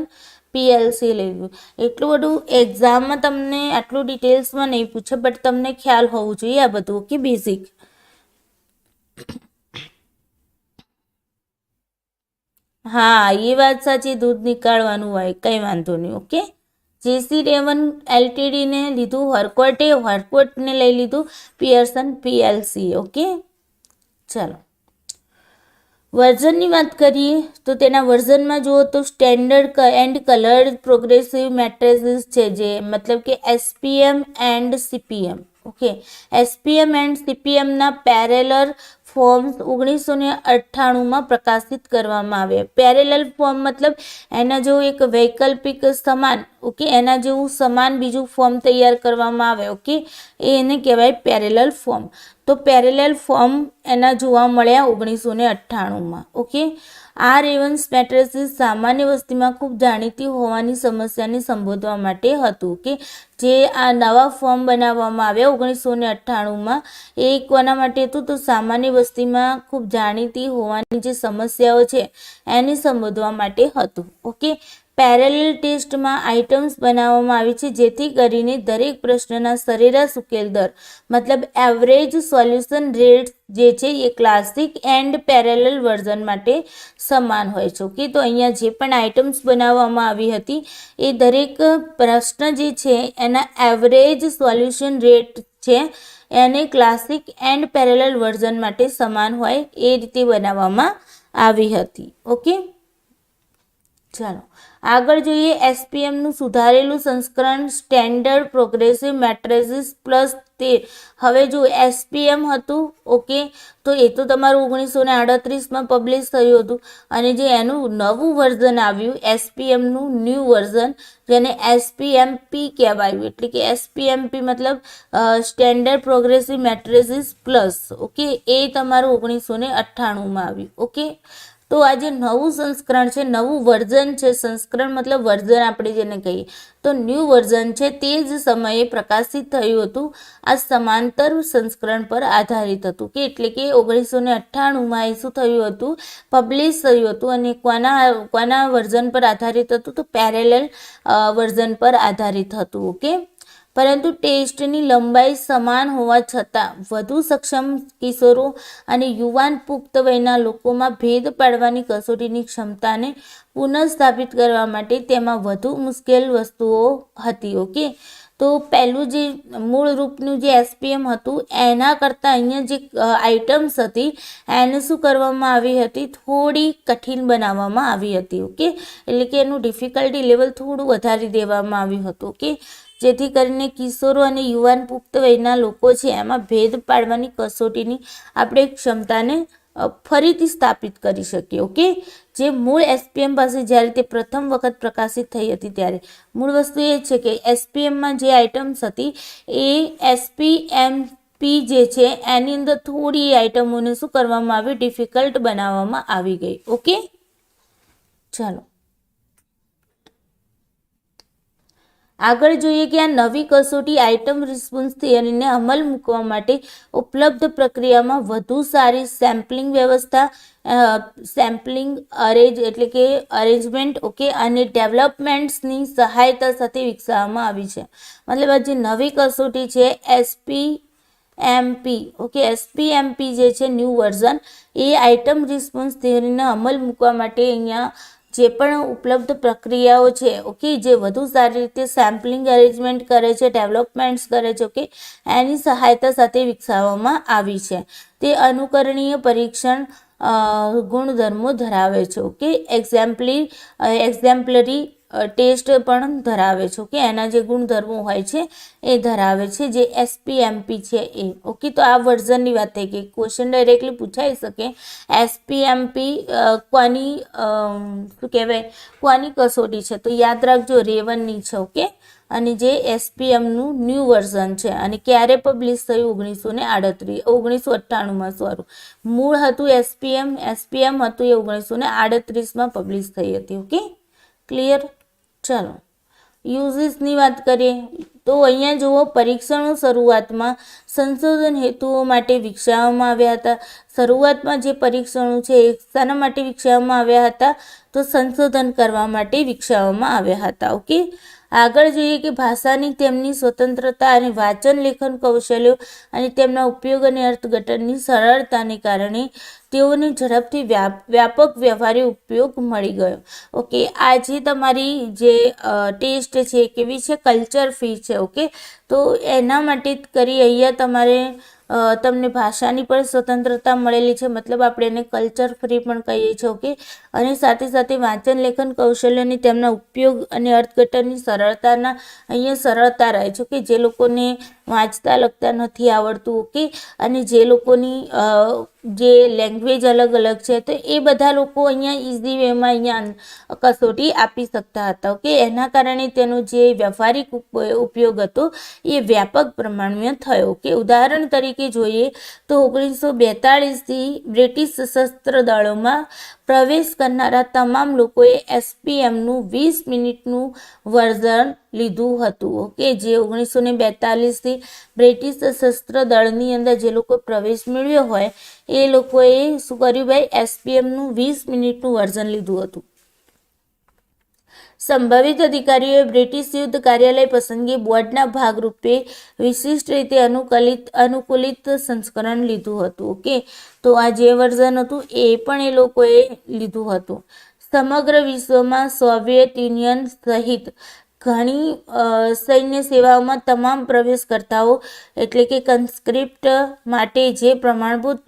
પીએલસી લઈ લીધું. એટલું બધું એક્ઝામમાં તમને આટલું ડિટેલ્સમાં નહીં પૂછે, બટ તમને ખ્યાલ હોવું જોઈએ આ બધું. Okay, basic. હા, એ વાત સાચી, દૂધ નીકાળવાનું હોય, કંઈ વાંધો નહીં. ઓકે, જેસી રેવન એલટીડીને લીધું હોરકોટને લઈ લીધું પિયર્સન પીએલસી. ઓકે, ચાલો વર્ઝનની વાત કરીએ તો તેના વર્ઝનમાં જુઓ તો standard and coloured progressive matrices છે, જે મતલબ કે SPM and CPM. Okay, SPM and સીપીએમના પેરેલલ ફોર્મ્સ 1998માં પ્રકાશિત કરવામાં આવ્યા. પેરેલલ ફોર્મ મતલબ એના જેવું એક વૈકલ્પિક સમાન. ઓકે, એના જેવું સમાન બીજું ફોર્મ તૈયાર કરવામાં આવે. ઓકે, એને કહેવાય પેરેલલ ફોર્મ. તો પેરેલલ ફોર્મ એના જોવા મળ્યા 1998માં. ઓકે, આ રેવન્સ મેટ્રિસીસ સામાન્ય વસ્તીમાં ખૂબ જાણીતી હોવાની સમસ્યાને સંબોધવા માટે હતું. કે જે આ નવા ફોર્મ બનાવવામાં આવ્યા 1998માં, એ કોના માટે હતું? તો સામાન્ય વસ્તીમાં ખૂબ જાણીતી હોવાની જે સમસ્યાઓ છે એને સંબોધવા માટે હતું. ઓકે, પેરેલલ ટેસ્ટમાં આઇટમ્સ બનાવવામાં આવી છે જેથી કરીને દરેક પ્રશ્નના સરેરાશ ઉકેલ દર મતલબ એવરેજ સોલ્યુશન રેટ જે છે એ ક્લાસિક એન્ડ પેરેલલ વર્ઝન માટે સમાન હોય છે. ઓકે, તો અહીંયા જે પણ આઇટમ્સ બનાવવામાં આવી હતી એ દરેક પ્રશ્ન જે છે એના એવરેજ સોલ્યુશન રેટ છે એને ક્લાસિક એન્ડ પેરેલલ વર્ઝન માટે સમાન હોય એ રીતે બનાવવામાં આવી હતી. ઓકે, ચાલો આગળ જોઈએ. એસપીએમનું સુધારેલું સંસ્કરણ સ્ટેન્ડર્ડ પ્રોગ્રેસિવ મેટ્રિસીસ પ્લસ 13. હવે જો એસપીએમ હતું. ઓકે, તો એ તો તમારું 1938માં પબ્લિશ થયું હતું, અને જે એનું નવું વર્ઝન આવ્યું એસપીએમનું ન્યૂ વર્ઝન, જેને એસપીએમપી કહેવાયું. એટલે કે એસપીએમપી મતલબ standard progressive matrices plus. Okay, એ તમારું 1998માં આવ્યું. ઓકે, તો આ જે નવું સંસ્કરણ છે, નવું વર્ઝન છે, સંસ્કરણ મતલબ વર્ઝન આપણે જેને કહીએ, તો ન્યૂ વર્ઝન છે, તે જ સમયે પ્રકાશિત થયું હતું. આ સમાંતર સંસ્કરણ પર આધારિત હતું. કે એટલે કે 1998માં એ શું થયું હતું? પબ્લિશ થયું હતું. અને કોના વર્ઝન પર આધારિત હતું? તો પેરેલલ વર્ઝન પર આધારિત હતું. ઓકે, પરંતુ ટેસ્ટની લંબાઈ સમાન હોવા છતાં વધુ સક્ષમ કિશોરો અને યુવાન પુખ્ત વયના લોકોમાં ભેદ પાડવાની કસોટીની ક્ષમતાને પુનઃસ્થાપિત કરવા માટે તેમાં વધુ મુશ્કેલ વસ્તુઓ હતી. ઓકે, તો પહેલું જે મૂળ રૂપનું જે એસપીએમ હતું એના કરતાં અહીંયા જે આઇટમ્સ હતી એને શું કરવામાં આવી હતી? થોડી કઠિન બનાવવામાં આવી હતી. ઓકે, એટલે કે એનું ડિફિકલ્ટી લેવલ થોડું વધારી દેવામાં આવ્યું હતું. ઓકે, જેથી કરીને કિશોરો અને યુવાન પુખ્ત વયના લોકો છે એમાં ભેદ પાડવાની કસોટીની આપણે ક્ષમતાને ફરીથી સ્થાપિત કરી શકીએ. ઓકે, જે મૂળ એસપીએમ પાસે જ્યારે તે પ્રથમ વખત પ્રકાશિત થઈ હતી ત્યારે મૂળ વસ્તુ એ છે કે એસપીએમમાં જે આઇટમ્સ હતી એ એસપીએમપી જે છે એની અંદર થોડી આઇટમોને શું કરવામાં આવી? ડિફિકલ્ટ બનાવવામાં આવી ગઈ. ઓકે, ચાલો આગળ જોઈએ કે આ નવી કસોટી આઇટમ રિસ્પોન્સ થિયરીને અમલ મૂકવા માટે ઉપલબ્ધ પ્રક્રિયામાં વધુ સારી સેમ્પલિંગ વ્યવસ્થા, સેમ્પલિંગ એટલે કે અરેન્જમેન્ટ, ઓકે, અને ડેવલપમેન્ટ્સની સહાયતા સાથે વિકસાવવામાં આવી છે. મતલબ આ જે નવી કસોટી છે એમપી. ઓકે, એસપીએમપી જે છે ન્યૂ વર્ઝન, એ આઇટમ રિસ્પોન્સ થિયરીનો અમલ મૂકવા માટે અહીંયા જે પણ ઉપલબ્ધ પ્રક્રિયાઓ છે, ઓકે, જે વધુ સારી રીતે સેમ્પલિંગ અરેન્જમેન્ટ કરે છે, ડેવલપમેન્ટ્સ કરે છે, ઓકે, એની સહાયતા સાથે વિકસાવવામાં આવી છે. તે અનુકરણીય પરીક્ષણ ગુણધર્મો ધરાવે છે. ઓકે, એક્ઝેમ્પલરી ટેસ્ટ પણ ધરાવે છે. ઓકે, એના જે ગુણધર્મો હોય છે એ ધરાવે છે, જે એસપીએમપી છે એ. ઓકે, તો આ વર્ઝનની વાત થઈ ગઈ. ક્વેશ્ચન ડાયરેક્ટલી પૂછાઈ શકે, એસપીએમપી કોની શું કહેવાય, કોની કસોટી છે? તો યાદ રાખજો, રેવનની છે. ઓકે, અને જે એસપીએમનું ન્યૂ વર્ઝન છે, અને ક્યારે પબ્લિશ થયું? 1998માં. સોરી, મૂળ હતું એસપીએમ હતું એ 1938માં પબ્લિશ થઈ હતી. Okay, clear? ચાલો, યુઝિસની વાત કરીએ તો અહીંયા જુઓ, પરીક્ષણો શરૂઆતમાં સંશોધન હેતુઓ માટે વિકસાવવામાં આવ્યા હતા. શરૂઆતમાં જે પરીક્ષણો છે એ શાના માટે વિકસાવવામાં આવ્યા હતા? તો સંશોધન કરવા માટે વિકસાવવામાં આવ્યા હતા. ઓકે, આગળ જોઈએ કે ભાષાની તેમની સ્વતંત્રતા અને વાંચન લેખન કૌશલ્યો અને તેમના ઉપયોગ અને અર્થઘટનની સરળતાને કારણે તેઓને ઝડપથી વ્યાપક વ્યવહારિક ઉપયોગ મળી ગયો. ઓકે, આ જે તમારી જે ટેસ્ટ છે કેવી છે? કલ્ચર ફી છે. ઓકે, તો એના માટે કરી અહીંયા તમારે તમને ભાષાની પણ સ્વતંત્રતા મળેલી છે, મતલબ આપણે એને કલ્ચર ફ્રી પણ કહીએ છીએ. ઓકે, અને સાથે સાથે વાંચન લેખન કૌશલ્યની તેમના ઉપયોગ અને અર્થઘટનની સરળતાના અહીંયા સરળતા રહે છે. કે જે લોકોને વાંચતા લખતા નથી આવડતું, ઓકે, અને જે લોકોની જે લેંગ્વેજ અલગ અલગ છે, તો એ બધા લોકો અહીંયા ઇઝી વેમાં અહીંયા કસોટી આપી શકતા હતા. ઓકે, એના કારણે તેનો જે વ્યવહારિક ઉપયોગ હતો એ વ્યાપક પ્રમાણમાં થયો. ઓકે, ઉદાહરણ તરીકે જોઈએ તો 1942થી બ્રિટિશ સશસ્ત્ર દળોમાં પ્રવેશ કરનારા તમામ લોકોએ એસપીએમનું 20 મિનિટનું વર્ઝન લીધું હતું. ઓકે, જે 1942થી બ્રિટિશ સશસ્ત્ર દળની અંદર જે લોકો પ્રવેશ મેળવ્યો હોય એ લોકોએ શું કર્યું ભાઈ? એસપીએમનું 20 મિનિટનું વર્ઝન લીધું હતું. સંભવિત અધિકારીઓએ બ્રિટિશ યુદ્ધ કાર્યાલય પસંદગી બોર્ડના ભાગરૂપે વિશિષ્ટ રીતે અનુકૂલિત સંસ્કરણ લીધું હતું. ઓકે, તો આ જે વર્ઝન હતું એ પણ એ લોકોએ લીધું હતું. સમગ્ર વિશ્વમાં સોવિયત યુનિયન સહિત ઘણી સૈન્ય સેવાઓમાં તમામ પ્રવેશકર્તાઓ એટલે કે કન્સ્ક્રિપ્ટ માટે જે પ્રમાણભૂત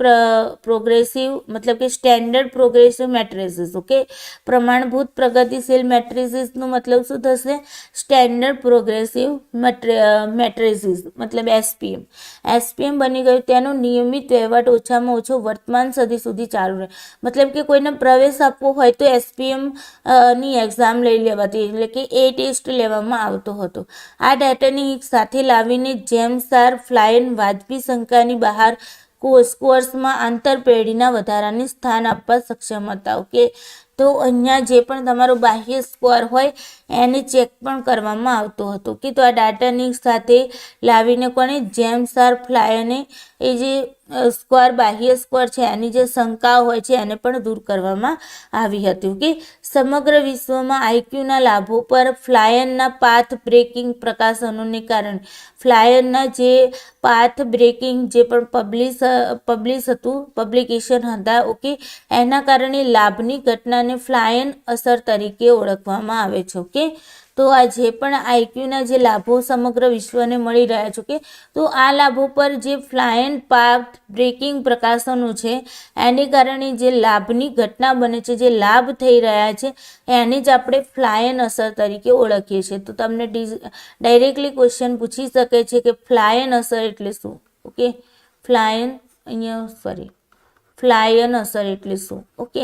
પ્રોગ્રેસિવ મતલબ કે સ્ટેન્ડર્ડ પ્રોગ્રેસિવ મેટ્રિસીસ. ઓકે, પ્રમાણભૂત પ્રગતિશીલ મેટ્રિસીસનું મતલબ શું થશે? સ્ટેન્ડર્ડ પ્રોગ્રેસિવ મેટ્રિસીસ મતલબ એસપીએમ બની ગયું. તેનો નિયમિત વહીવટ ઓછામાં ઓછો વર્તમાન સદી સુધી ચાલુ રહે. મતલબ કે કોઈને પ્રવેશ આપવો હોય તો એસપીએમ ની એક્ઝામ લઈ લેવાતી, એટલે કે એ ટેસ્ટ લેવામાં આવતો હતો. આ ડેટાની સાથે લાવીને જેમ્સ આર ફ્લાયન વાજબી શંકાની બહાર સ્કોર્સમાં આંતરપેઢીના વધારાને સ્થાન આપવા સક્ષમ હતા. ઓકે, તો અહીંયા જે પણ તમારો બાહ્ય સ્કોર હોય એને ચેક પણ કરવામાં આવતો હતો. કે તો આ ડાટાની સાથે લાવીને કોને? જેમ્સ આર ફ્લાયને એ જે સ્કોર બાહ્ય સ્કોર છે એની જે શંકાઓ હોય છે એને પણ દૂર કરવામાં આવી હતી. ઓકે, સમગ્ર વિશ્વમાં આઈક્યુના લાભો પર ફ્લાયનના પાથ બ્રેકિંગ પ્રકાશનોને કારણે ફ્લાયનના જે પાથ બ્રેકિંગ જે પણ પબ્લિકેશન હતા, ઓકે, એના કારણે લાભની ઘટનાને ફ્લાયન અસર તરીકે ઓળખવામાં આવે છે. ઓકે, તો આ જે પણ આઈક્યુના જે લાભો સમગ્ર વિશ્વને મળી રહ્યા છે, કે તો આ લાભો પર જે ફ્લાયન પાથ બ્રેકિંગ પ્રકાશનો છે એને કારણે જે લાભની ઘટના બને છે, જે લાભ થઈ રહ્યા છે એને જ આપણે ફ્લાયન અસર તરીકે ઓળખીએ છીએ. તો તમને ડાયરેક્ટલી ક્વેશ્ચન પૂછી શકે છે કે ફ્લાયન અસર એટલે શું? ઓકે, ફ્લાયન અસર એટલે શું? ઓકે,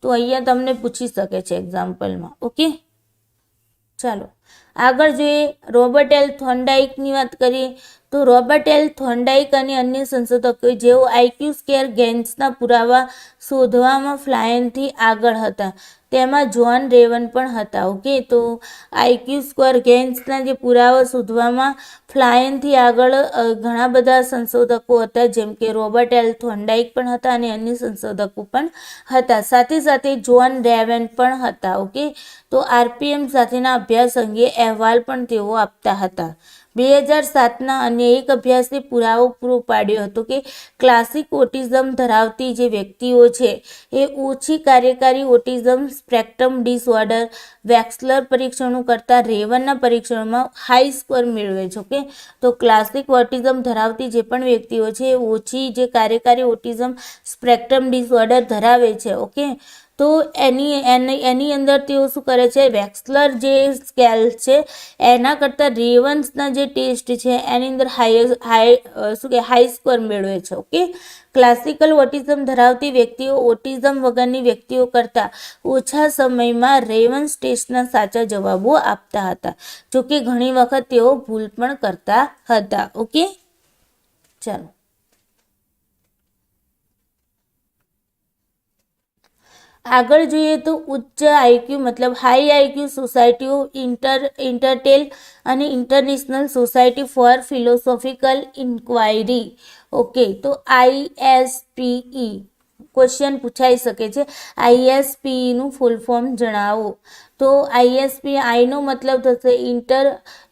તો અહીંયા તમને પૂછી શકે છે એક્ઝામ્પલમાં. ઓકે, ચાલો આગળ જોઈએ. રોબર્ટ એલ થોર્નડાઇકની વાત કરીએ તો રોબર્ટ એલ થોર્નડાઇક અને અન્ય સંશોધકો જેઓ આઈક્યુ સ્કેર ગેન્સના પુરાવા શોધવામાં ફ્લાયનથી આગળ હતા, તેમાં જ્હોન રેવન પણ હતા. ઓકે, તો આઈક્યુ સ્કોર ગેન્સના જે પુરાવા શોધવામાં ફ્લાયનથી આગળ ઘણા બધા સંશોધકો હતા, જેમ કે રોબર્ટ એલ થોર્નડાઇક પણ હતા અને અન્ય સંશોધકો પણ હતા. સાથે સાથે જ્હોન રેવન પણ હતા. ઓકે, તો આરપીએમ સાથેના અભ્યાસ અંગે અહેવાલ પણ તેઓ આપતા હતા. 2007ના અન્ય એક અભ્યાસે પુરાવો પૂરો પાડ્યો હતો કે ક્લાસિક ઓટિઝમ ધરાવતી જે વ્યક્તિઓ છે એ ઓછી કાર્યકારી ઓટિઝમ સ્પેક્ટ્રમ ડિસઓર્ડર વેક્સલર પરીક્ષણો કરતાં રેવનના પરીક્ષણોમાં હાઈ સ્કોર મેળવે છે. ઓકે, તો ક્લાસિક ઓટિઝમ ધરાવતી જે પણ વ્યક્તિઓ છે એ ઓછી જે કાર્યકારી ઓટિઝમ સ્પેક્ટ્રમ ડિસઓર્ડર ધરાવે છે. ઓકે, તો એની અંદર તેઓ શું કરે છે, વેક્સલર જે સ્કેલ છે એના કરતાં રેવન્સના જે ટેસ્ટ છે એની અંદર હાઈ સ્કોર મેળવે છે. ઓકે, ક્લાસિકલ ઓટિઝમ ધરાવતી વ્યક્તિઓ ઓટિઝમ વગરની વ્યક્તિઓ કરતાં ઓછા સમયમાં રેવન્સ ટેસ્ટના સાચા જવાબો આપતા હતા, જોકે ઘણી વખત તેઓ ભૂલ પણ કરતા હતા. ઓકે, ચાલો આગળ જોઈએ તો ઉચ્ચ આઈક્યુ મતલબ હાઈ આઈક્યુ સોસાયટીઓ ઇન્ટરટેલ અને international society for philosophical inquiry. Okay, તો ISPE ક્વેશ્ચન પૂછાઈ શકે છે. ISPEનું ફૂલ ફોર્મ જણાવો. તો ISPI નો મતલબ થશે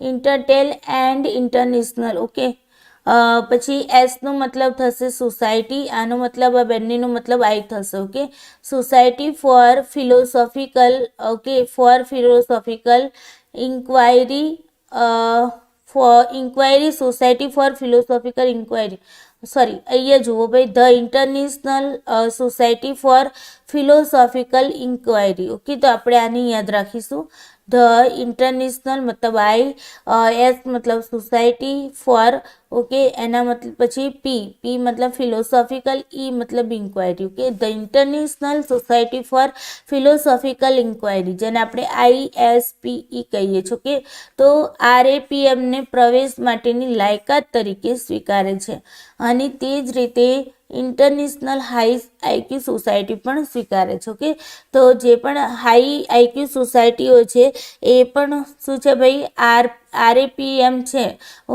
ઇન્ટરટેલ એન્ડ ઇન્ટરનેશનલ. ઓકે, પછી એસનો મતલબ થશે સોસાયટી, આનો મતલબ આ બંનેનો મતલબ આઈ થશે. Okay, society for philosophical. Okay, for philosophical inquiry, inquiry society for philosophical inquiry. Sorry, અહીંયા જુઓ ભાઈ, the international society for philosophical inquiry. Okay, તો આપણે આને યાદ રાખીશું. ધ ઇન્ટરનેશનલ મતલબ આઈ, એસ મતલબ સોસાયટી, ફોર. ઓકે, એના મતલબ પછી પી મતલબ ફિલોસોફિકલ, ઈ મતલબ inquiry. Okay, the international society for philosophical inquiry, જેને આપણે ISPE કહીએ છીએ. ઓકે, તો RAPMને પ્રવેશ માટેની લાયકાત તરીકે સ્વીકારે છે અને તે જ રીતે ઇન્ટરનેશનલ હાઈ આઈક્યુ સોસાયટી પણ સ્વીકારે છે. ઓકે, તો જે પણ હાઈ આઈક્યુ સોસાયટીઓ છે એ પણ શું છે ભાઈ, RAPM છે.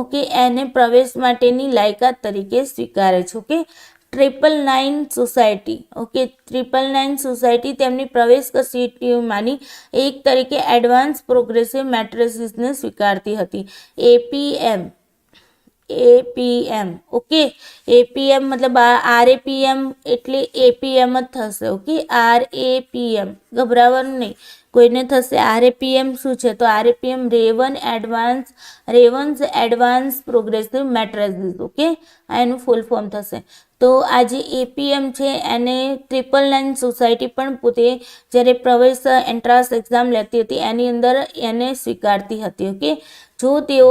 ઓકે, એને પ્રવેશ માટેની લાયકાત તરીકે સ્વીકારે છે. Okay, 999 society. ઓકે, 999 સોસાયટી તેમની પ્રવેશ કસોટીઓમાંની એક તરીકે એડવાન્સ પ્રોગ્રેસિવ મેટ્રિસીસને સ્વીકારતી હતી. APM. ઓકે, APM મતલબ RAPM એટલે APM જ થશે. ઓકે, RAPM, ગભરાવાનું નહીં, કોઈને થશે RAPM શું છે, તો RAPM Raven's advance progressive matrices. Okay, આ એનું ફૂલ ફોર્મ થશે. તો આ જે APM છે એને 999 સોસાયટી પણ પોતે જ્યારે પ્રવેશ એન્ટ્રાન્સ એક્ઝામ લેતી હતી એની અંદર એને સ્વીકારતી હતી. ઓકે, જો તેઓ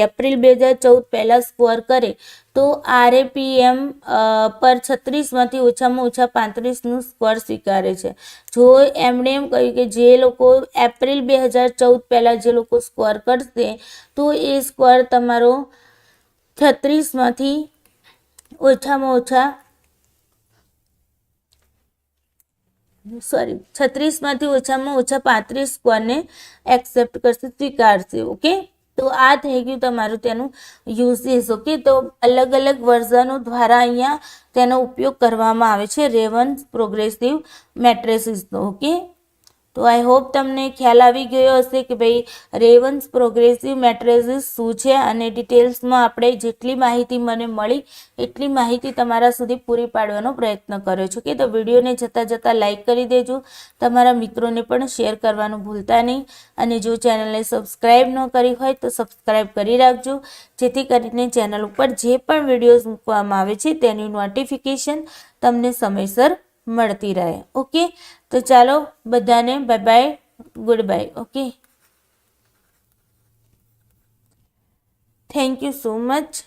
એપ્રિલ 2014 પહેલાં સ્કોર કરે તો RAPM પર 36માંથી ઓછામાં ઓછા 35નું સ્કોર સ્વીકારે છે. જો એમણે એમ કહ્યું કે જે લોકો એપ્રિલ 2014 પહેલાં જે લોકો સ્કોર કરશે તો એ સ્કોર તમારો 36માંથી ઓછામાં ઓછા 35 સ્કોરને એક્સેપ્ટ કરશે, સ્વીકારશે. ઓકે, તો આ થઈ ગયું તમારું તેનું યુઝીસ. ઓકે, તો અલગ અલગ વર્ઝનો દ્વારા અહીંયા તેનો ઉપયોગ કરવામાં આવે છે રેવન્સ પ્રોગ્રેસિવ મેટ્રિસીસનો. ઓકે, તો આઈ હોપ તમને ખ્યાલ આવી ગયો હશે કે ભાઈ રેવન્સ પ્રોગ્રેસિવ મેટ્રિસીસ શું છે, અને ડિટેલ્સમાં આપણે જેટલી માહિતી મને મળી એટલી માહિતી તમારા સુધી પૂરી પાડવાનો પ્રયત્ન કર્યો છું. કે તો વિડીયોને જતાં લાઈક કરી દેજો, તમારા મિત્રોને પણ શેર કરવાનું ભૂલતા નહીં, અને જો ચેનલને સબસ્ક્રાઈબ ન કરી હોય તો સબસ્ક્રાઈબ કરી રાખજો, જેથી કરીને ચેનલ ઉપર જે પણ વિડીયોઝ મૂકવામાં આવે છે તેની નોટિફિકેશન તમને સમયસર મળતી રહે. ઓકે, તો ચાલો બધાને bye bye, good bye. Okay, thank you so much.